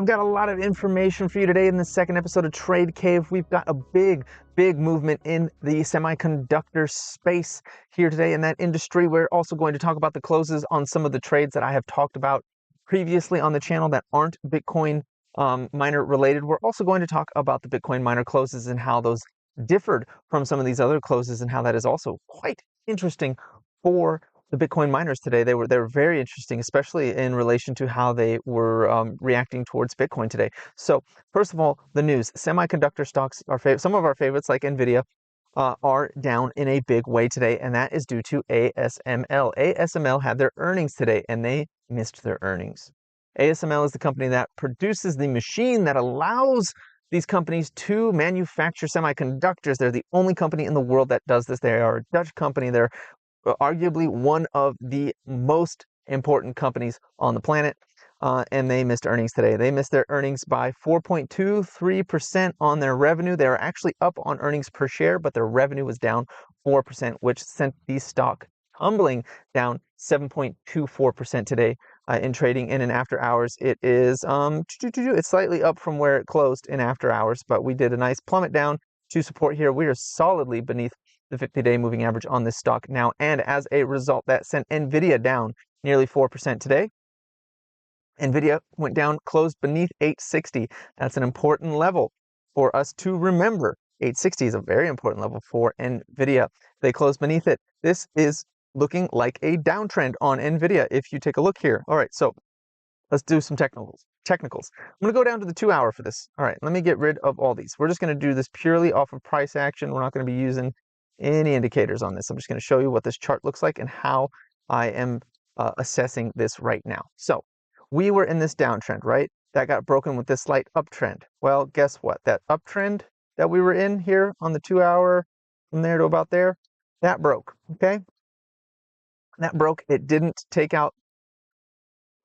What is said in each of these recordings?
I've got a lot of information for you today in the second episode of Trade Cave. We've got a big movement in the semiconductor space here today in that industry. We're also going to talk about the closes on some of the trades that I have talked about previously on the channel that aren't Bitcoin miner related. We're also going to talk about the Bitcoin miner closes and how those differed from some of these other closes and how that is also quite interesting for the Bitcoin miners today. They were very interesting, especially in relation to how they were reacting towards Bitcoin today. So first of all, the news: semiconductor stocks, some of our favorites like NVIDIA, are down in a big way today, and that is due to ASML. ASML had their earnings today, and they missed their earnings. ASML is the company that produces the machine that allows these companies to manufacture semiconductors. They're the only company in the world that does this. They are a Dutch company. They're arguably one of the most important companies on the planet, and they missed earnings today. They missed their earnings by 4.23% on their revenue. They were actually up on earnings per share, but their revenue was down 4%, which sent the stock tumbling down 7.24% today in trading in and after hours. It is it's slightly up from where it closed in after hours, but we did a nice plummet down to support here. We are solidly beneath the 50-day moving average on this stock now, and as a result, that sent NVIDIA down nearly 4% today. NVIDIA went down, closed beneath 860. That's an important level for us to remember. 860 is a very important level for NVIDIA. They closed beneath it. This is looking like a downtrend on NVIDIA if you take a look here. All right, so let's do some technicals. I'm going to go down to the 2-hour for this. All right, let me get rid of all these. We're just going to do this purely off of price action. We're not going to be using any indicators on this. I'm just going to show you what this chart looks like and how I am assessing this right now. So we were in this downtrend, right? That got broken with this slight uptrend. Well, guess what? That uptrend that we were in here on the 2-hour, from there to about there, that broke. Okay, that broke. It didn't take out.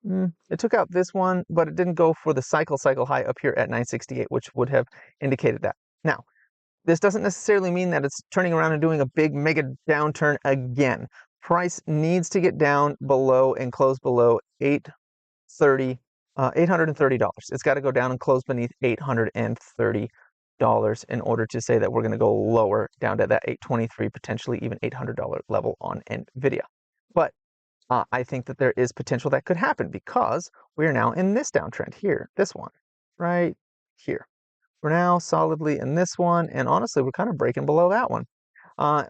It took out this one, but it didn't go for the cycle high up here at 968, which would have indicated that. Now, this doesn't necessarily mean that it's turning around and doing a big mega downturn again. Price needs to get down below and close below $830. It's got to go down and close beneath $830 in order to say that we're going to go lower down to that $823, potentially even $800 level on NVIDIA. But I think that there is potential that could happen because we're now in this downtrend here, this one right here. We're now solidly in this one, and honestly, we're kind of breaking below that one.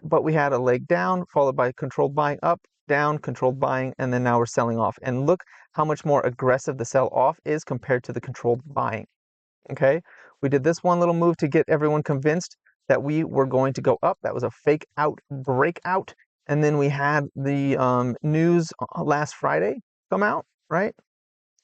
But we had a leg down, followed by controlled buying up, down, controlled buying, and then now we're selling off. And look how much more aggressive the sell-off is compared to the controlled buying. Okay, we did this one little move to get everyone convinced that we were going to go up. That was a fake out breakout. And then we had the news last Friday come out, right?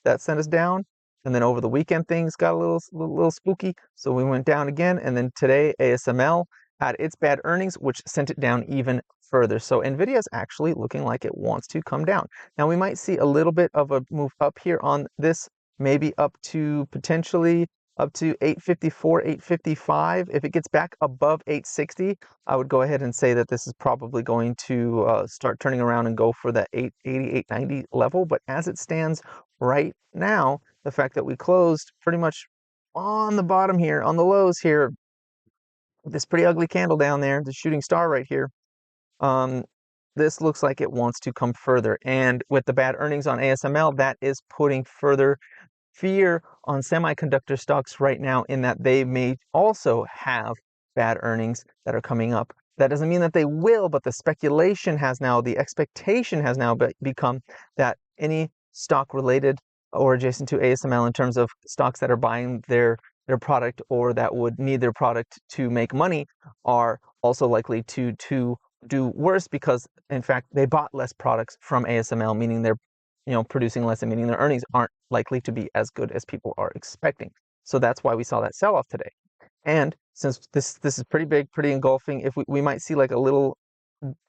That sent us down. And then over the weekend, things got a little spooky. So we went down again. And then today, ASML had its bad earnings, which sent it down even further. So NVIDIA is actually looking like it wants to come down. Now, we might see a little bit of a move up here on this, maybe up to potentially up to 854, 855. If it gets back above 860, I would go ahead and say that this is probably going to start turning around and go for that 880, 890 level. But as it stands right now, the fact that we closed pretty much on the bottom here, on the lows here, this pretty ugly candle down there, the shooting star right here, this looks like it wants to come further. And with the bad earnings on ASML, that is putting further fear on semiconductor stocks right now, in that they may also have bad earnings that are coming up. That doesn't mean that they will, but the speculation has now, the expectation has now become that any stock related or adjacent to ASML in terms of stocks that are buying their product or that would need their product to make money are also likely to do worse, because in fact they bought less products from ASML, meaning they're producing less, and meaning their earnings aren't likely to be as good as people are expecting. So that's why we saw that sell off today. And since this is pretty big, pretty engulfing, if we might see like a little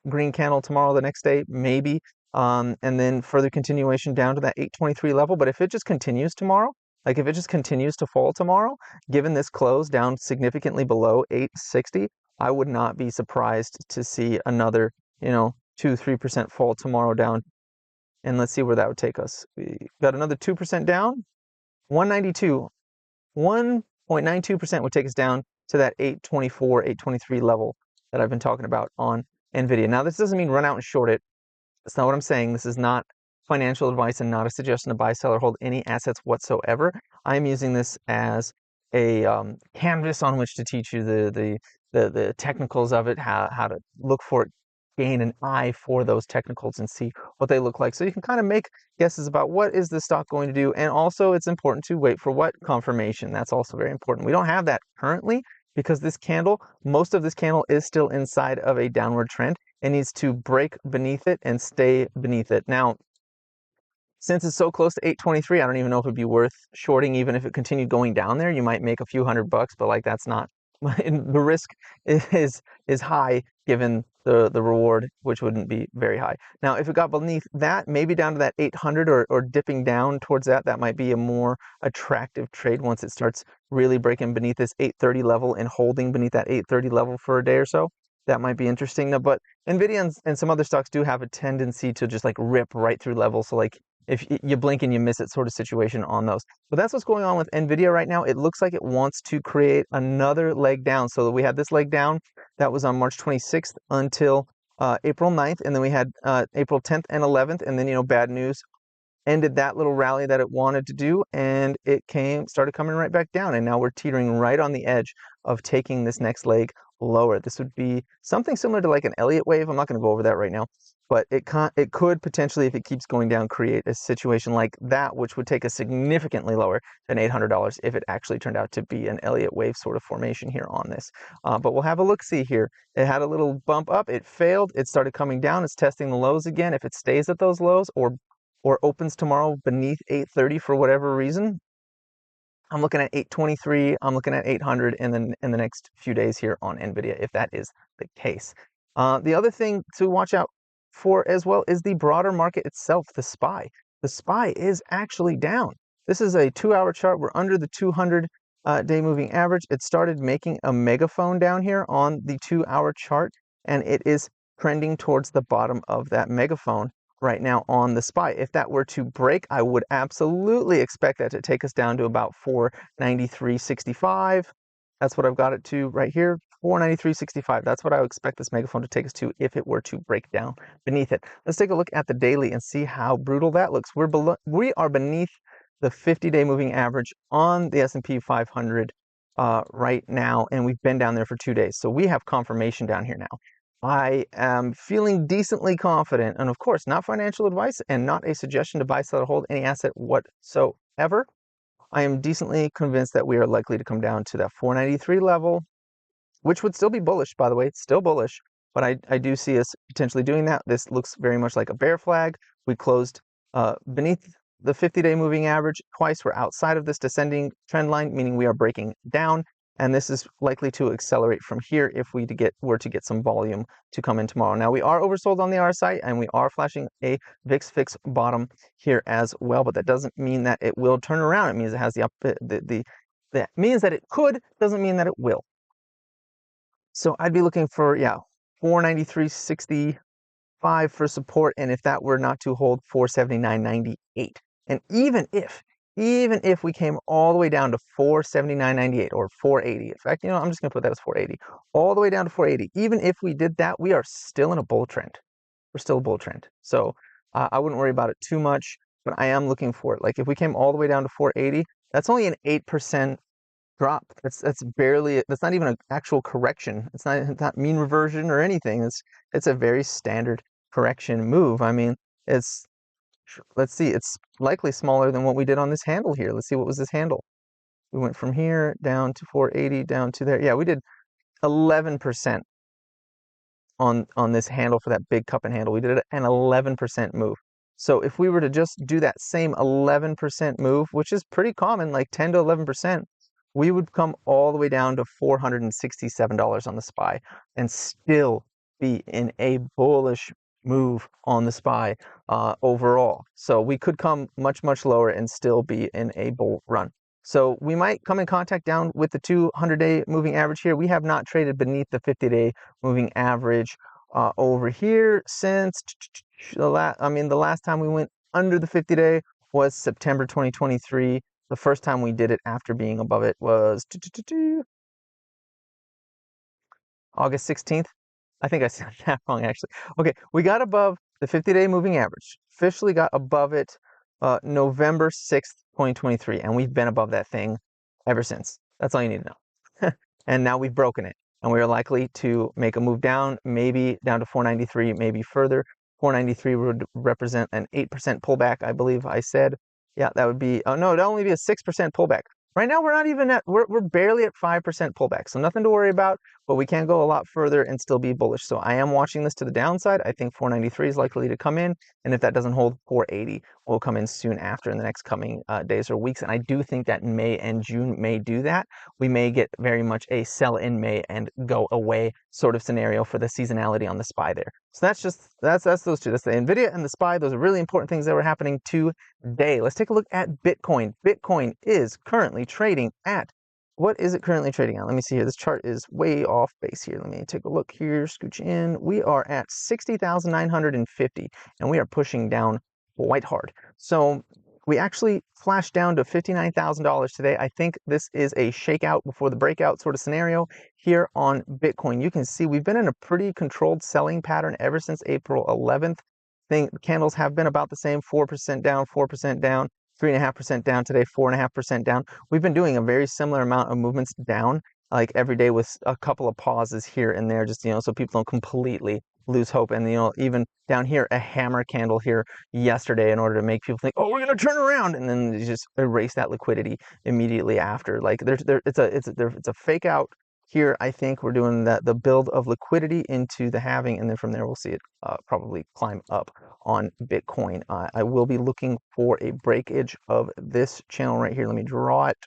green candle tomorrow, the next day, maybe, and then further continuation down to that 823 level. But if it just continues tomorrow, like if it just continues to fall tomorrow, given this close down significantly below 860, I would not be surprised to see another, 2-3% fall tomorrow down. And let's see where that would take us. We got another 2% down. 192, 1.92% would take us down to that 824, 823 level that I've been talking about on NVIDIA. Now, this doesn't mean run out and short it. That's not what I'm saying. This is not financial advice and not a suggestion to buy, sell, or hold any assets whatsoever. I'm using this as a canvas on which to teach you the technicals of it, how to look for it, gain an eye for those technicals and see what they look like. So you can kind of make guesses about what is the stock going to do. And also it's important to wait for what confirmation. That's also very important. We don't have that currently because this candle, most of this candle is still inside of a downward trend. It needs to break beneath it and stay beneath it. Now, since it's so close to 823, I don't even know if it'd be worth shorting. Even if it continued going down there, you might make a few $100, but like that's not, the risk is high given the reward, which wouldn't be very high. Now, if it got beneath that, maybe down to that 800 or dipping down towards that, that might be a more attractive trade once it starts really breaking beneath this 830 level and holding beneath that 830 level for a day or so. That might be interesting. Now, but NVIDIA and some other stocks do have a tendency to just like rip right through levels. So like if you blink and you miss it sort of situation on those. But that's what's going on with NVIDIA right now. It looks like it wants to create another leg down. So we had this leg down that was on March 26th until April 9th. And then we had April 10th and 11th. And then, you know, bad news ended that little rally that it wanted to do, and it started coming right back down, and now we're teetering right on the edge of taking this next leg lower. This would be something similar to like an Elliott wave. I'm not going to go over that right now, but it could potentially, if it keeps going down, create a situation like that, which would take us significantly lower than $800 if it actually turned out to be an Elliott wave sort of formation here on this. But we'll have a look-see here. It had a little bump up, it failed, it started coming down, it's testing the lows again. If it stays at those lows or opens tomorrow beneath 830 for whatever reason, I'm looking at 823, I'm looking at 800 in the next few days here on NVIDIA, if that is the case. The other thing to watch out for as well is the broader market itself, the SPY. The SPY is actually down. This is a 2-hour chart. We're under the 200-day moving average. It started making a megaphone down here on the 2-hour chart, and it is trending towards the bottom of that megaphone right now on the SPY. If that were to break, I would absolutely expect that to take us down to about 493.65. That's what I've got it to right here, 493.65. That's what I would expect this megaphone to take us to if it were to break down beneath it. Let's take a look at the daily and see how brutal that looks. We are beneath the 50-day moving average on the S&P 500 right now, and we've been down there for 2 days. So we have confirmation down here now. I am feeling decently confident, and of course, not financial advice and not a suggestion to buy, sell, or hold any asset whatsoever. I am decently convinced that we are likely to come down to that 493 level, which would still be bullish, by the way. It's still bullish, but I do see us potentially doing that. This looks very much like a bear flag. We closed beneath the 50-day moving average twice. We're outside of this descending trend line, meaning we are breaking down. And this is likely to accelerate from here if we were to get some volume to come in tomorrow. Now, we are oversold on the RSI, and we are flashing a VIX fix bottom here as well, but that doesn't mean that it will turn around. It means it has that means that it could, doesn't mean that it will. So I'd be looking for, 493.65 for support, and if that were not to hold, 479.98. And even if we came all the way down to 479.98 or 480, in fact, I'm just going to put that as 480, all the way down to 480, even if we did that, we are still in a bull trend. We're still a bull trend. So I wouldn't worry about it too much, but I am looking for it. Like if we came all the way down to 480, that's only an 8% drop. That's not even an actual correction. It's not mean reversion or anything. It's a very standard correction move. I mean, let's see, it's likely smaller than what we did on this handle here. Let's see, what was this handle? We went from here down to 480 down to there. Yeah, we did 11% on this handle for that big cup and handle. We did an 11% move. So if we were to just do that same 11% move, which is pretty common, like 10 to 11%, we would come all the way down to $467 on the SPY and still be in a bullish move on the SPY overall. So we could come much, much lower and still be in a bull run. So we might come in contact down with the 200-day moving average here. We have not traded beneath the 50-day moving average over here since the last time we went under the 50-day was September 2023. The first time we did it after being above it was August 16th. I think I said that wrong, actually. Okay, we got above the 50-day moving average. Officially got above it November 6th, 2023, and we've been above that thing ever since. That's all you need to know. And now we've broken it, and we are likely to make a move down, maybe down to 493, maybe further. 493 would represent an 8% pullback, I believe I said. Yeah, that would be, oh no, it'd only be a 6% pullback. Right now, we're not even at, we're barely at 5% pullback, so nothing to worry about, but we can go a lot further and still be bullish. So I am watching this to the downside. I think 493 is likely to come in, and if that doesn't hold, 480 will come in soon after in the next coming days or weeks. And I do think that May and June may do that. We may get very much a sell in May and go away sort of scenario for the seasonality on the SPY there. So that's those two. That's the NVIDIA and the SPY. Those are really important things that were happening today. Let's take a look at Bitcoin. Bitcoin is currently trading at, what is it currently trading at? Let me see here. This chart is way off base here. Let me take a look here, scooch in. We are at 60,950 and we are pushing down quite hard. So we actually flashed down to $59,000 today. I think this is a shakeout before the breakout sort of scenario here on Bitcoin. You can see we've been in a pretty controlled selling pattern ever since April 11th. Candles have been about the same, 4% down, 4% down, 3.5% down today, 4.5% down. We've been doing a very similar amount of movements down, like every day with a couple of pauses here and there, just, so people don't completely lose hope. And, even down here, a hammer candle here yesterday in order to make people think, oh, we're going to turn around, and then you just erase that liquidity immediately after. Like it's a fake out. Here, I think we're doing the build of liquidity into the halving, and then from there we'll see it probably climb up on Bitcoin. I will be looking for a breakage of this channel right here. Let me draw it.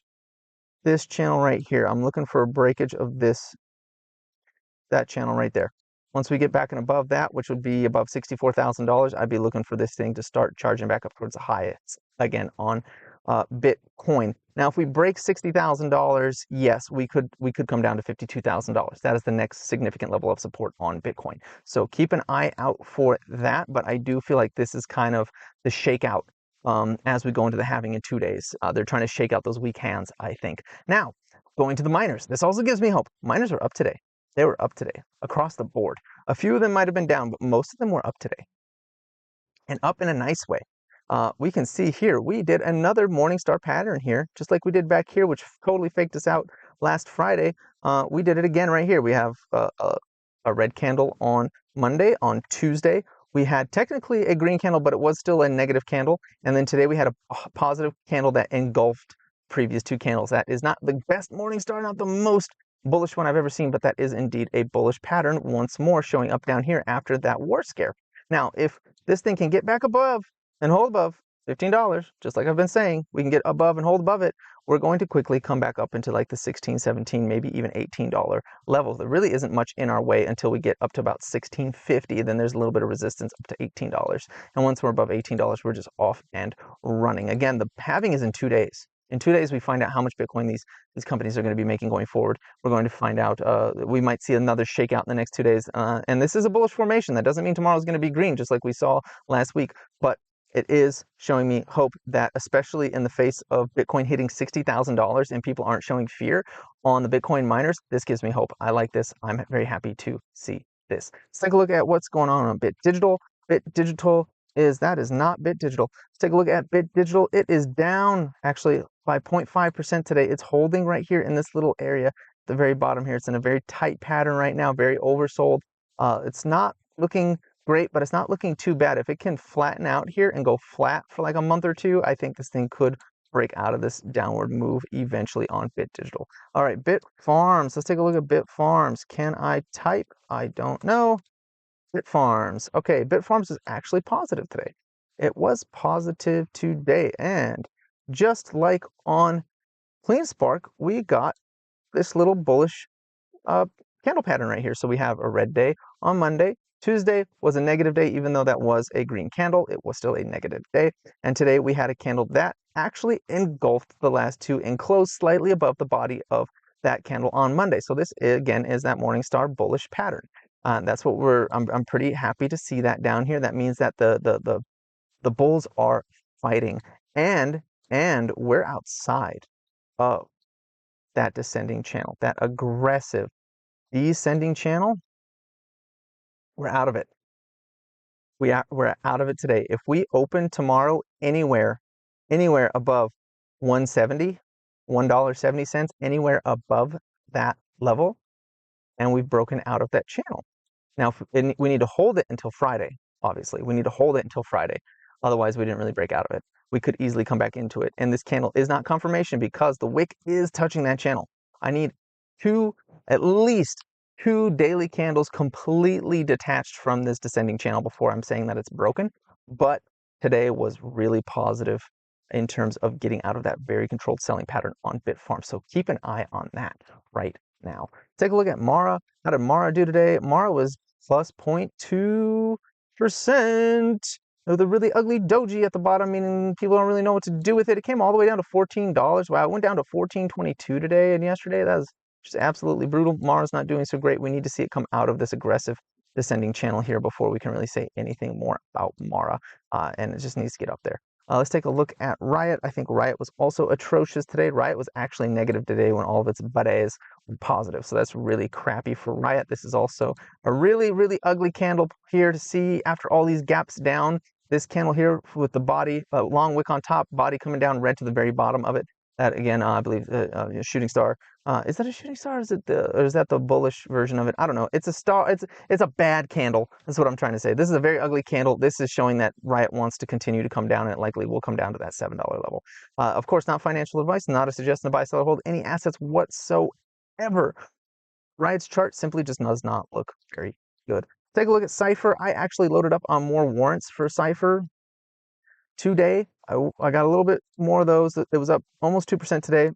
This channel right here. I'm looking for a breakage of that channel right there. Once we get back and above that, which would be above $64,000, I'd be looking for this thing to start charging back up towards the highest again on Bitcoin. Now, if we break $60,000, yes, we could come down to $52,000. That is the next significant level of support on Bitcoin. So keep an eye out for that. But I do feel like this is kind of the shakeout as we go into the halving in 2 days. They're trying to shake out those weak hands, I think. Now, going to the miners. This also gives me hope. Miners are up today. They were up today across the board. A few of them might have been down, but most of them were up today. And up in a nice way. We can see here, we did another Morningstar pattern here, just like we did back here, which totally faked us out last Friday. We did it again right here. We have a red candle on Monday. On Tuesday, we had technically a green candle, but it was still a negative candle. And then today we had a positive candle that engulfed previous two candles. That is not the best Morningstar, not the most bullish one I've ever seen, but that is indeed a bullish pattern once more showing up down here after that war scare. Now, if this thing can get back above and hold above $15, just like I've been saying, we can get above and hold above it, we're going to quickly come back up into like the $16, $17, maybe even $18 levels. There really isn't much in our way until we get up to about $16.50. Then there's a little bit of resistance up to $18. And once we're above $18, we're just off and running. Again, the halving is in 2 days. In 2 days, we find out how much Bitcoin these companies are going to be making going forward. We're going to find out, we might see another shakeout in the next 2 days. And this is a bullish formation. That doesn't mean tomorrow is going to be green, just like we saw last week. But it is showing me hope that, especially in the face of Bitcoin hitting $60,000 and people aren't showing fear on the Bitcoin miners, this gives me hope. I like this. I'm very happy to see this. Let's take a look at what's going on BitDigital. BitDigital is not BitDigital. Let's take a look at BitDigital. It is down actually by 0.5% today. It's holding right here in this little area at the very bottom here. It's in a very tight pattern right now, very oversold. It's not looking great, but it's not looking too bad. If it can flatten out here and go flat for like a month or two, I think this thing could break out of this downward move eventually on BitDigital. All right, Bitfarms. Let's take a look at Bitfarms. Can I type? I don't know. Bitfarms. Okay, Bitfarms is actually positive today. It was positive today. And just like on CleanSpark, we got this little bullish candle pattern right here. So we have a red day on Monday. Tuesday was a negative day, even though that was a green candle. It was still a negative day. And today we had a candle that actually engulfed the last two and closed slightly above the body of that candle on Monday. So this, again, is that Morningstar bullish pattern. That's what I'm pretty happy to see that down here. That means that the bulls are fighting. And and we're outside of that descending channel, that aggressive descending channel. We're out of it. We're out of it today. If we open tomorrow anywhere above 170, $1.70, anywhere above that level, and we've broken out of that channel. Now, we need to hold it until Friday, obviously. We need to hold it until Friday. Otherwise, we didn't really break out of it. We could easily come back into it. And this candle is not confirmation because the wick is touching that channel. I need at least two daily candles completely detached from this descending channel before I'm saying that it's broken. But today was really positive in terms of getting out of that very controlled selling pattern on Bitfarm. So keep an eye on that right now. Take a look at Mara. How did Mara do today? Mara was plus 0.2%. With a really ugly doji at the bottom, meaning people don't really know what to do with it. It came all the way down to $14. Wow, it went down to $14.22 today and yesterday. That was just absolutely brutal. Mara's not doing so great. We need to see it come out of this aggressive descending channel here before we can really say anything more about Mara, and it just needs to get up there. Let's take a look at RIOT. I think RIOT was also atrocious today. RIOT was actually negative today when all of its buddies were positive. So that's really crappy for RIOT. This is also a really, really ugly candle here to see after all these gaps down. This candle here with the body, long wick on top, body coming down red to the very bottom of it. That again, I believe, shooting star. Is that a shooting star? Or is that the bullish version of it? I don't know. It's a star. It's a bad candle. That's what I'm trying to say. This is a very ugly candle. This is showing that RIOT wants to continue to come down, and it likely will come down to that $7 level. Of course, not financial advice. Not a suggestion to buy, sell, or hold any assets whatsoever. RIOT's chart simply just does not look very good. Take a look at CIFR. I actually loaded up on more warrants for CIFR today. I got a little bit more of those. It was up almost 2% today.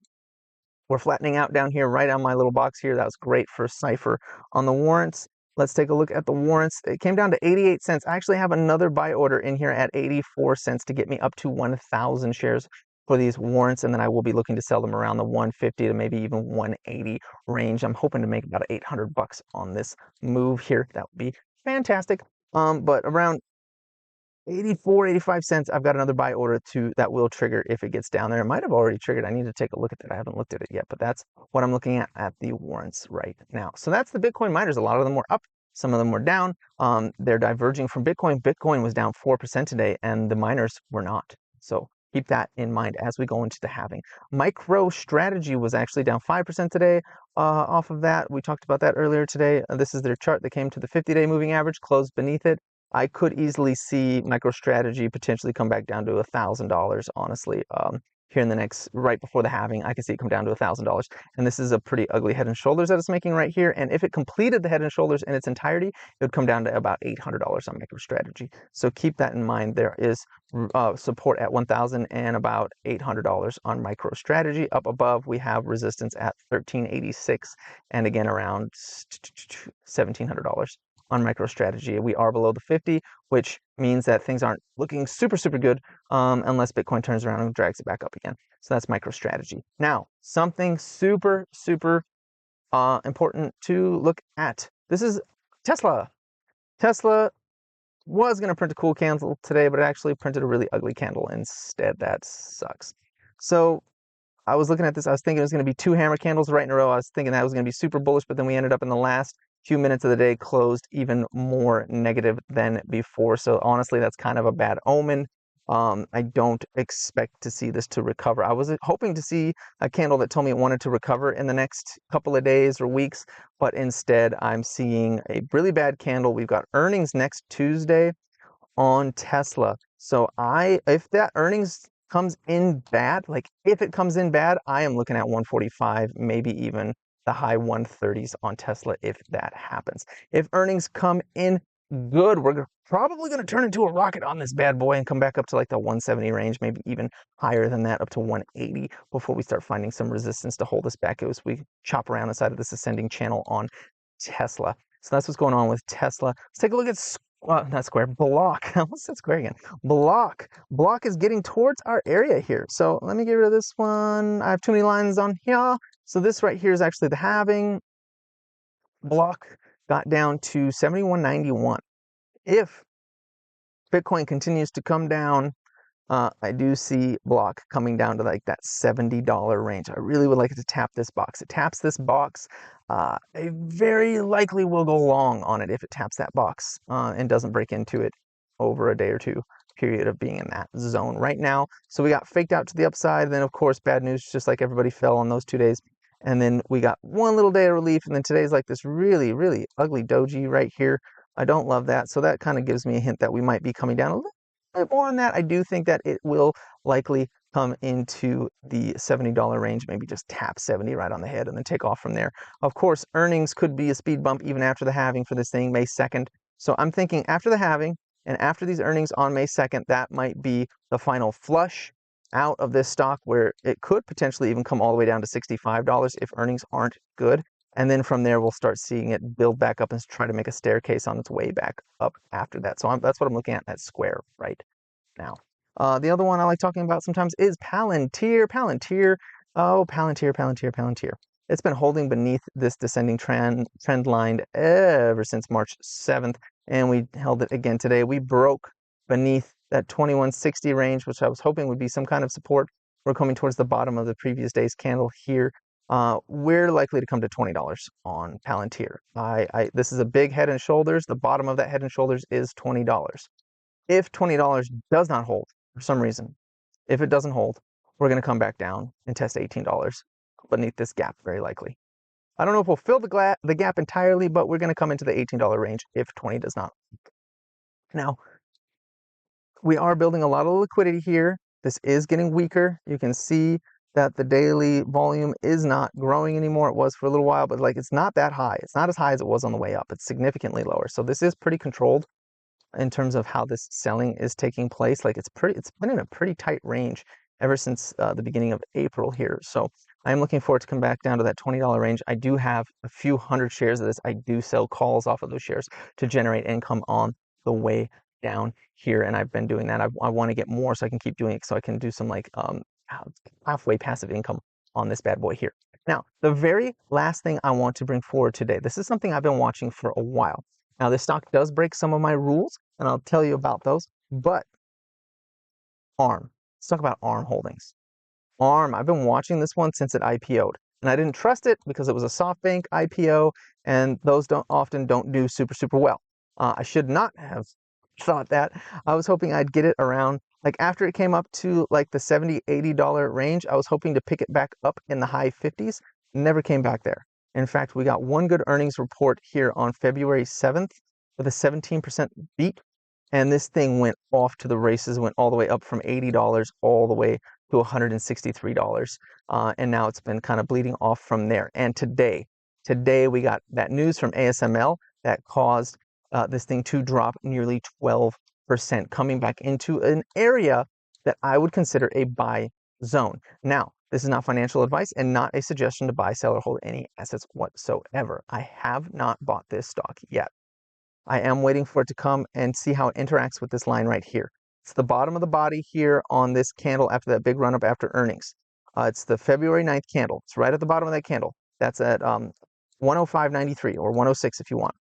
We're flattening out down here right on my little box here. That was great for CIFR. On the warrants, let's take a look at the warrants. It came down to 88 cents. I actually have another buy order in here at 84 cents to get me up to 1,000 shares for these warrants, and then I will be looking to sell them around the 150 to maybe even 180 range. I'm hoping to make about 800 bucks on this move here. That would be fantastic. But around 84, 85 cents, I've got another buy order that will trigger if it gets down there. It might have already triggered. I need to take a look at that. I haven't looked at it yet, but that's what I'm looking at the warrants right now. So that's the Bitcoin miners. A lot of them were up. Some of them were down. They're diverging from Bitcoin. Bitcoin was down 4% today, and the miners were not. So keep that in mind as we go into the halving. MicroStrategy was actually down 5% today. Off of that, we talked about that earlier today. This is their chart that came to the 50-day moving average, closed beneath it. I could easily see MicroStrategy potentially come back down to $1,000, honestly. Here in the next, right before the halving, I can see it come down to $1,000. And this is a pretty ugly head and shoulders that it's making right here. And if it completed the head and shoulders in its entirety, it would come down to about $800 on MicroStrategy. So keep that in mind. There is support at 1,000 and about $800 on MicroStrategy. Up above, we have resistance at 1,386 and again around $1,700 on MicroStrategy. We are below the 50, which means that things aren't looking super, super good unless Bitcoin turns around and drags it back up again. So that's MicroStrategy. Now, something super, super important to look at. This is Tesla. Tesla was going to print a cool candle today, but it actually printed a really ugly candle instead. That sucks. So I was looking at this. I was thinking it was going to be 2 hammer candles right in a row. I was thinking that was going to be super bullish, but then we ended up in the last few minutes of the day closed even more negative than before. So honestly, that's kind of a bad omen. I don't expect to see this to recover. I was hoping to see a candle that told me it wanted to recover in the next couple of days or weeks, but instead I'm seeing a really bad candle. We've got earnings next Tuesday on Tesla. So if that earnings comes in bad, like if it comes in bad, I am looking at 145, maybe even the high 130s on Tesla if that happens. If earnings come in good, we're probably going to turn into a rocket on this bad boy and come back up to like the 170 range, maybe even higher than that, up to 180 before we start finding some resistance to hold us back as we chop around the side of this ascending channel on Tesla. So that's what's going on with Tesla. Let's take a look at not Square, Block. I almost said Square again. Block. Block is getting towards our area here. So let me get rid of this one. I have too many lines on here. So this right here is actually the halving. Block got down to 71.91. If Bitcoin continues to come down I do see block coming down to like that $70 range. I really would like it to tap this box. It taps this box, I very likely will go long on it if it taps that box and doesn't break into it over a day or two period of being in that zone right now. So we got faked out to the upside. Then of course, bad news, just like everybody fell on those 2 days. And then we got one little day of relief. And then today's like this really, really ugly doji right here. I don't love that. So that kind of gives me a hint that we might be coming down a little bit more on that. I do think that it will likely come into the $70 range, maybe just tap 70 right on the head and then take off from there. Of course, earnings could be a speed bump even after the halving for this thing, May 2nd. So I'm thinking after the halving and after these earnings on May 2nd, that might be the final flush out of this stock where it could potentially even come all the way down to $65 if earnings aren't good. And then from there, we'll start seeing it build back up and try to make a staircase on its way back up after that. So that's what I'm looking at that square right now. The other one I like talking about sometimes is Palantir. Palantir. Oh, Palantir, Palantir, Palantir. It's been holding beneath this descending trend line ever since March 7th, and we held it again today. We broke beneath that 2160 range, which I was hoping would be some kind of support. We're coming towards the bottom of the previous day's candle here. We're likely to come to $20 on Palantir. This is a big head and shoulders. The bottom of that head and shoulders is $20. If $20 does not hold for some reason, if it doesn't hold, we're going to come back down and test $18 beneath this gap, very likely. I don't know if we'll fill the gap entirely, but we're going to come into the $18 range if 20 does not. Now, we are building a lot of liquidity here. This is getting weaker. You can see that the daily volume is not growing anymore. It was for a little while, but like it's not that high. It's not as high as it was on the way up. It's significantly lower. So this is pretty controlled in terms of how this selling is taking place. Like it's been in a pretty tight range ever since the beginning of April here. So I'm looking forward to come back down to that $20 range. I do have a few hundred shares of this. I do sell calls off of those shares to generate income on the way down here, and I've been doing that. I want to get more so I can keep doing it, so I can do some like halfway passive income on this bad boy here. Now, the very last thing I want to bring forward today, this is something I've been watching for a while. Now, this stock does break some of my rules, and I'll tell you about those, but ARM. Let's talk about ARM Holdings. ARM, I've been watching this one since it IPO'd, and I didn't trust it because it was a SoftBank IPO, and those often don't do super well. I should not have thought that. I was hoping I'd get it around, like after it came up to like the $70, $80 range, I was hoping to pick it back up in the high 50s. Never came back there. In fact, we got one good earnings report here on February 7th with a 17% beat. And this thing went off to the races, went all the way up from $80 all the way to $163. And now it's been kind of bleeding off from there. And today we got that news from ASML that caused this thing to drop nearly 12%, coming back into an area that I would consider a buy zone. Now, this is not financial advice and not a suggestion to buy, sell, or hold any assets whatsoever. I have not bought this stock yet. I am waiting for it to come and see how it interacts with this line right here. It's the bottom of the body here on this candle after that big run up after earnings. It's the February 9th candle. It's right at the bottom of that candle. That's at 105.93 or 106 if you want.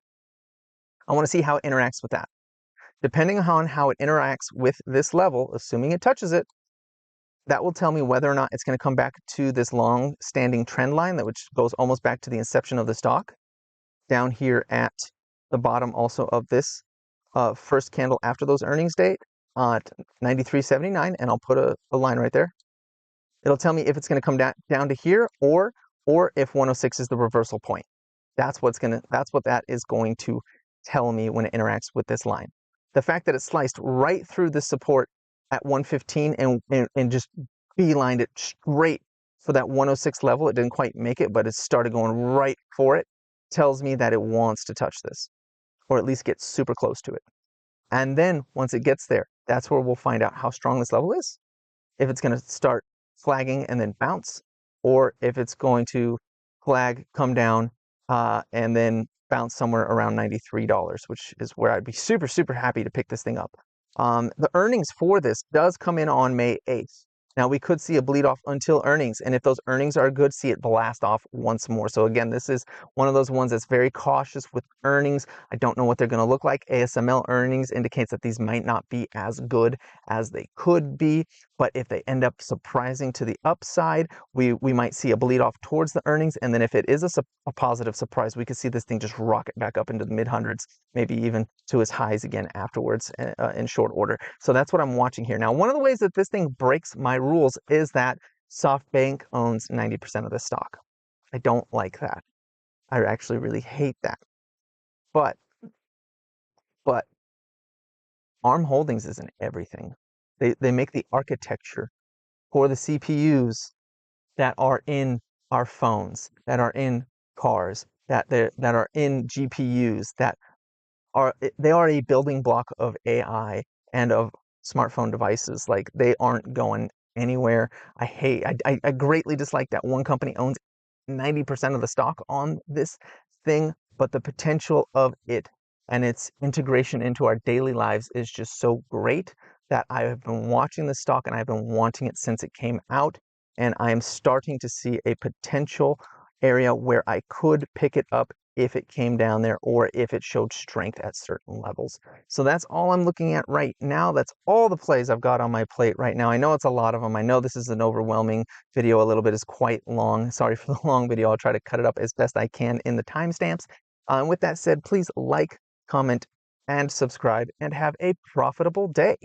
I want to see how it interacts with that. Depending on how it interacts with this level, assuming it touches it, that will tell me whether or not it's going to come back to this long-standing trend line which goes almost back to the inception of the stock, down here at the bottom also of this first candle after those earnings date at 93.79, and I'll put a line right there. It'll tell me if it's going to come down to here or if 106 is the reversal point. That's what that is going to tell me when it interacts with this line. The fact that it sliced right through the support at 115 and just beelined it straight for that 106 level, it didn't quite make it, but it started going right for it, tells me that it wants to touch this, or at least get super close to it. And then once it gets there, that's where we'll find out how strong this level is. If it's going to start flagging and then bounce, or if it's going to flag, come down, and then bounce somewhere around $93, which is where I'd be super happy to pick this thing up. The earnings for this does come in on May 8th. Now we could see a bleed off until earnings, and if those earnings are good, see it blast off once more. So again, this is one of those ones that's very cautious with earnings. I don't know what they're going to look like. ASML earnings indicates that these might not be as good as they could be, but if they end up surprising to the upside, we might see a bleed off towards the earnings, and then if it is a positive surprise, we could see this thing just rocket back up into the mid hundreds, maybe even to its highs again afterwards in short order. So that's what I'm watching here. Now, one of the ways that this thing breaks my rules is that SoftBank owns 90% of the stock. I don't like that. I actually really hate that. But ARM Holdings isn't everything. They make the architecture for the CPUs that are in our phones, that are in cars, that are in GPUs, they are a building block of AI and of smartphone devices. Like, they aren't going anywhere. I greatly dislike that one company owns 90% of the stock on this thing, but the potential of it and its integration into our daily lives is just so great that I have been watching the stock and I've been wanting it since it came out. And I am starting to see a potential area where I could pick it up if it came down there or if it showed strength at certain levels. So that's all I'm looking at right now. That's all the plays I've got on my plate right now. I know it's a lot of them. I know this is an overwhelming video. A little bit is quite long. Sorry for the long video. I'll try to cut it up as best I can in the timestamps. And with that said, please like, comment, and subscribe, and have a profitable day.